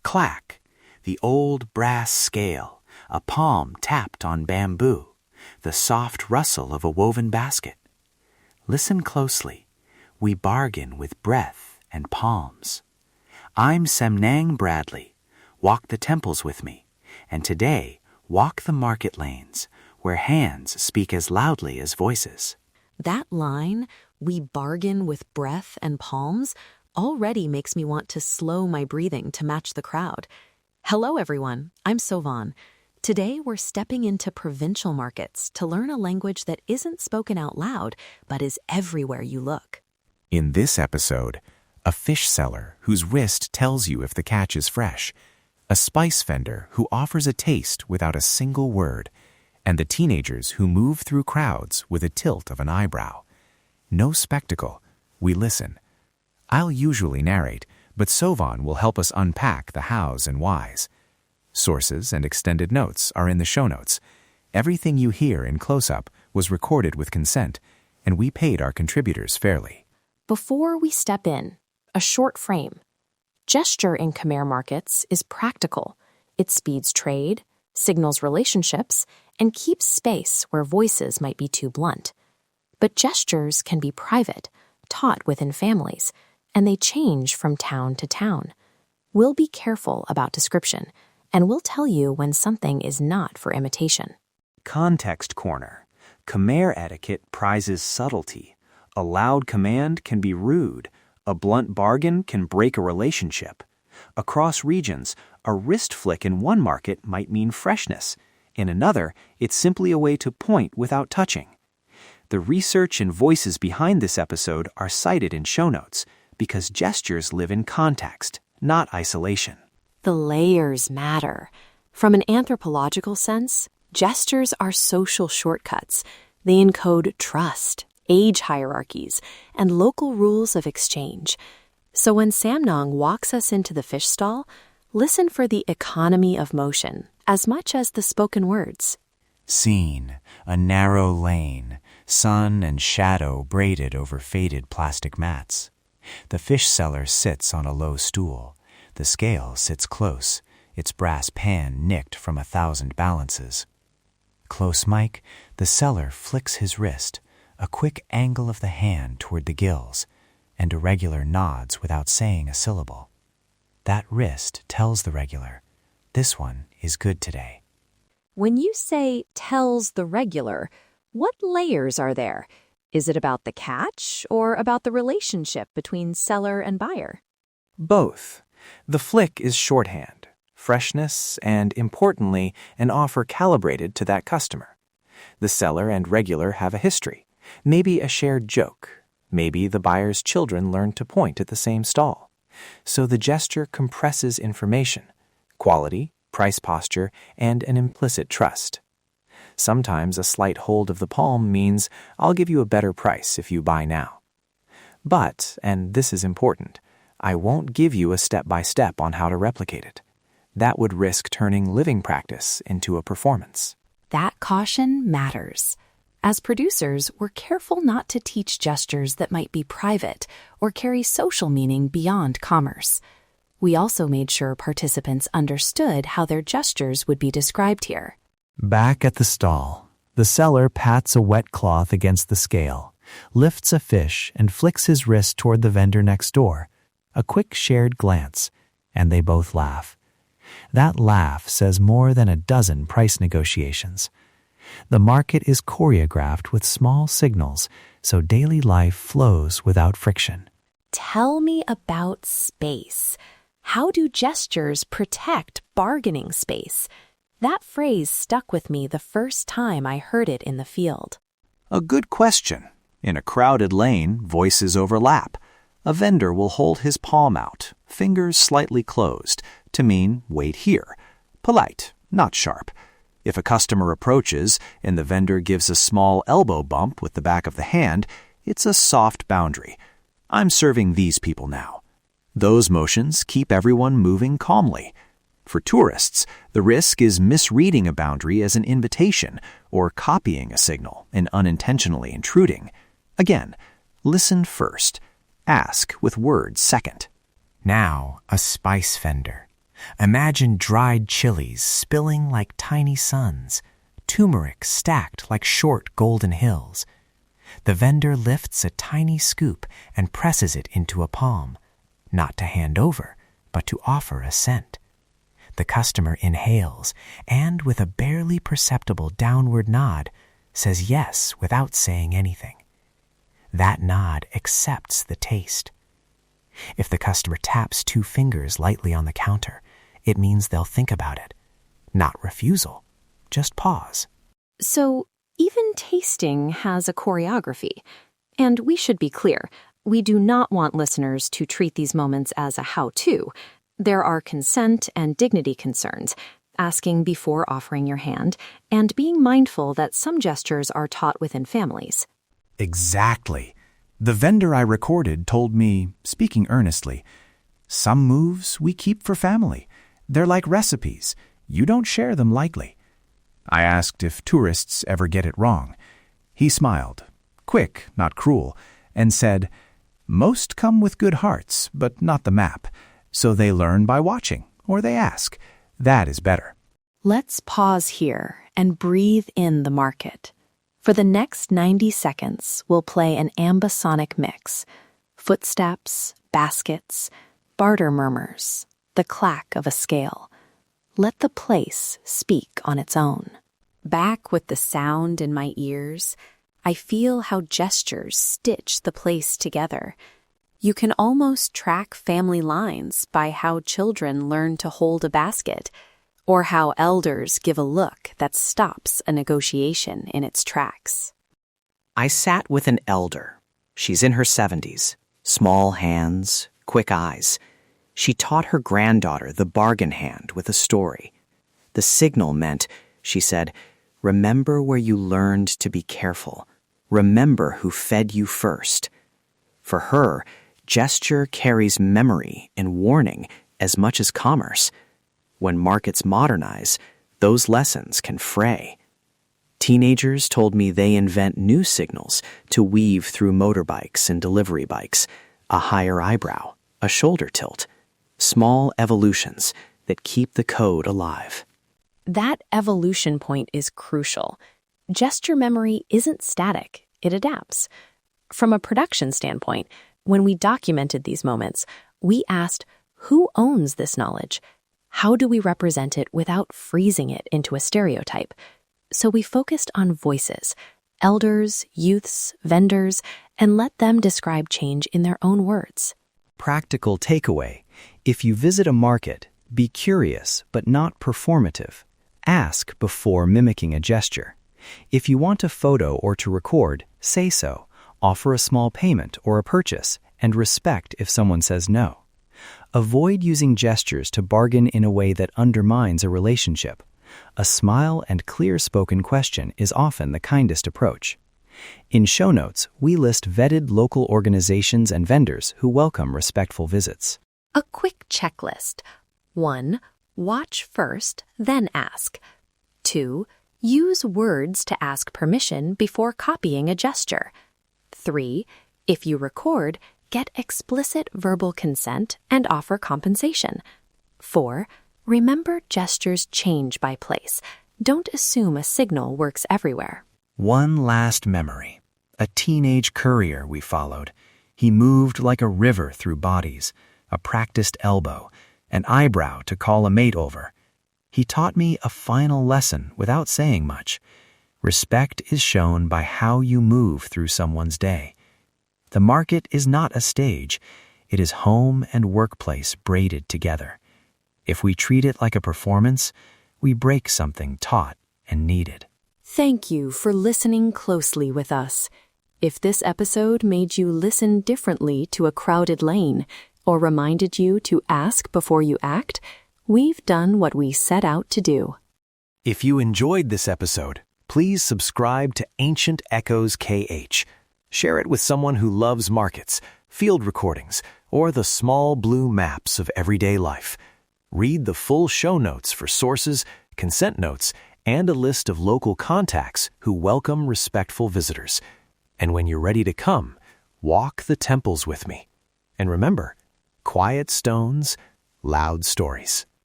clack, the old brass scale, a palm tapped on bamboo, the soft rustle of a woven basket. Listen closely. We bargain with breath and palms. I'm Semnang Bradley. Walk the temples with me, and today walk the market lanes where hands speak as loudly as voices. That line, we bargain with breath and palms, already makes me want to slow my breathing to match the crowd. Hello, everyone. I'm Sovan. Today, we're stepping into provincial markets to learn a language that isn't spoken out loud, but is everywhere you look. In this episode, a fish seller whose wrist tells you if the catch is fresh, a spice vendor who offers a taste without a single word, and the teenagers who move through crowds with a tilt of an eyebrow. No spectacle. We listen. I'll usually narrate, but Sovan will help us unpack the hows and whys. Sources and extended notes are in the show notes. Everything you hear in close-up was recorded with consent, and we paid our contributors fairly. Before we step in, a short frame. Gesture in Khmer markets is practical. It speeds trade, signals relationships, and keeps space where voices might be too blunt. But gestures can be private, taught within families, and they change from town to town. We'll be careful about description, and we'll tell you when something is not for imitation. Context Corner. Khmer etiquette prizes subtlety. A loud command can be rude. A blunt bargain can break a relationship. Across regions, a wrist flick in one market might mean freshness. In another, it's simply a way to point without touching. The research and voices behind this episode are cited in show notes because gestures live in context, not isolation. The layers matter. From an anthropological sense, gestures are social shortcuts. They encode trust, age hierarchies, and local rules of exchange. So when Samnong walks us into the fish stall, listen for the economy of motion as much as the spoken words. Scene, a narrow lane, sun and shadow braided over faded plastic mats. The fish seller sits on a low stool. The scale sits close, its brass pan nicked from 1,000 balances. Close mic, the seller flicks his wrist, a quick angle of the hand toward the gills, and a regular nods without saying a syllable. That wrist tells the regular, this one is good today. When you say tells the regular, what layers are there? Is it about the catch or about the relationship between seller and buyer? Both. The flick is shorthand, freshness, and importantly, an offer calibrated to that customer. The seller and regular have a history, maybe a shared joke. Maybe the buyer's children learned to point at the same stall. So the gesture compresses information, quality, price posture, and an implicit trust. Sometimes a slight hold of the palm means I'll give you a better price if you buy now. But, and this is important, I won't give you a step-by-step on how to replicate it. That would risk turning living practice into a performance. That caution matters. As producers, we're careful not to teach gestures that might be private or carry social meaning beyond commerce. We also made sure participants understood how their gestures would be described here. Back at the stall, the seller pats a wet cloth against the scale, lifts a fish, and flicks his wrist toward the vendor next door. A quick shared glance, and they both laugh. That laugh says more than a dozen price negotiations. The market is choreographed with small signals, so daily life flows without friction. Tell me about space. How do gestures protect bargaining space? That phrase stuck with me the first time I heard it in the field. A good question. In a crowded lane, voices overlap. A vendor will hold his palm out, fingers slightly closed, to mean wait here. Polite, not sharp. If a customer approaches and the vendor gives a small elbow bump with the back of the hand, it's a soft boundary. I'm serving these people now. Those motions keep everyone moving calmly. For tourists, the risk is misreading a boundary as an invitation or copying a signal and unintentionally intruding. Again, listen first. Ask with words second. Now, a spice vendor. Imagine dried chilies spilling like tiny suns, turmeric stacked like short golden hills. The vendor lifts a tiny scoop and presses it into a palm, not to hand over, but to offer a scent. The customer inhales and, with a barely perceptible downward nod, says yes without saying anything. That nod accepts the taste. If the customer taps 2 fingers lightly on the counter, it means they'll think about it. Not refusal, just pause. So, even tasting has a choreography. And we should be clear, we do not want listeners to treat these moments as a how-to. There are consent and dignity concerns, asking before offering your hand, and being mindful that some gestures are taught within families. Exactly. The vendor I recorded told me, speaking earnestly, "Some moves we keep for family. They're like recipes. You don't share them lightly." I asked if tourists ever get it wrong. He smiled, quick, not cruel, and said, "Most come with good hearts, but not the map. So they learn by watching, or they ask. That is better." Let's pause here and breathe in the market. For the next 90 seconds, we'll play an ambisonic mix. Footsteps, baskets, barter murmurs, the clack of a scale. Let the place speak on its own. Back with the sound in my ears, I feel how gestures stitch the place together. You can almost track family lines by how children learn to hold a basket, or how elders give a look that stops a negotiation in its tracks. I sat with an elder. She's in her 70s, small hands, quick eyes. She taught her granddaughter the bargain hand with a story. The signal meant, she said, "Remember where you learned to be careful. Remember who fed you first." For her, gesture carries memory and warning as much as commerce. When markets modernize, those lessons can fray. Teenagers told me they invent new signals to weave through motorbikes and delivery bikes, a higher eyebrow, a shoulder tilt, small evolutions that keep the code alive. That evolution point is crucial. Gesture memory isn't static, it adapts. From a production standpoint, when we documented these moments, we asked, who owns this knowledge? How do we represent it without freezing it into a stereotype? So we focused on voices, elders, youths, vendors, and let them describe change in their own words. Practical takeaway: if you visit a market, be curious but not performative. Ask before mimicking a gesture. If you want a photo or to record, say so. Offer a small payment or a purchase, and respect if someone says no. Avoid using gestures to bargain in a way that undermines a relationship. A smile and clear-spoken question is often the kindest approach. In show notes, we list vetted local organizations and vendors who welcome respectful visits. A quick checklist. 1. Watch first, then ask. 2. Use words to ask permission before copying a gesture. 3. If you record, get explicit verbal consent and offer compensation. 4. Remember gestures change by place. Don't assume a signal works everywhere. One last memory. A teenage courier we followed. He moved like a river through bodies, a practiced elbow, an eyebrow to call a mate over. He taught me a final lesson without saying much. Respect is shown by how you move through someone's day. The market is not a stage. It is home and workplace braided together. If we treat it like a performance, we break something taught and needed. Thank you for listening closely with us. If this episode made you listen differently to a crowded lane or reminded you to ask before you act, we've done what we set out to do. If you enjoyed this episode, please subscribe to Ancient Echoes KH. Share it with someone who loves markets, field recordings, or the small blue maps of everyday life. Read the full show notes for sources, consent notes, and a list of local contacts who welcome respectful visitors. And when you're ready to come, walk the temples with me. And remember, quiet stones, loud stories.